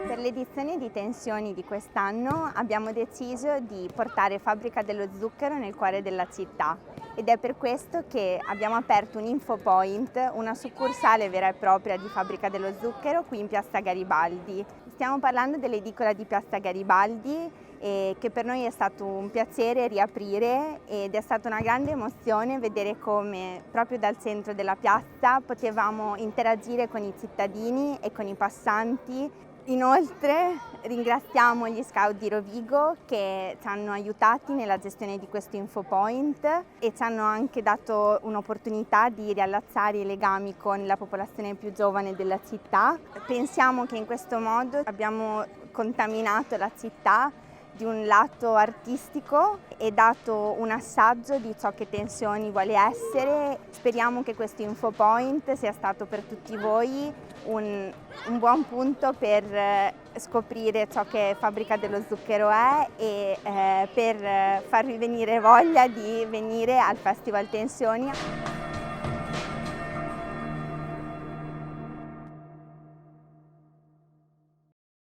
Per l'edizione di Tensioni di quest'anno abbiamo deciso di portare Fabbrica dello Zucchero nel cuore della città ed è per questo che abbiamo aperto un Info Point, una succursale vera e propria di Fabbrica dello Zucchero qui in Piazza Garibaldi. Stiamo parlando dell'edicola di Piazza Garibaldi che per noi è stato un piacere riaprire ed è stata una grande emozione vedere come proprio dal centro della piazza potevamo interagire con i cittadini e con i passanti. Inoltre ringraziamo gli Scout di Rovigo che ci hanno aiutati nella gestione di questo Infopoint e ci hanno anche dato un'opportunità di riallacciare i legami con la popolazione più giovane della città. Pensiamo che in questo modo abbiamo contaminato la città di un lato artistico e dato un assaggio di ciò che Tensioni vuole essere. Speriamo che questo Infopoint sia stato per tutti voi un buon punto per scoprire ciò che Fabbrica dello Zucchero è e per farvi venire voglia di venire al Festival Tensioni.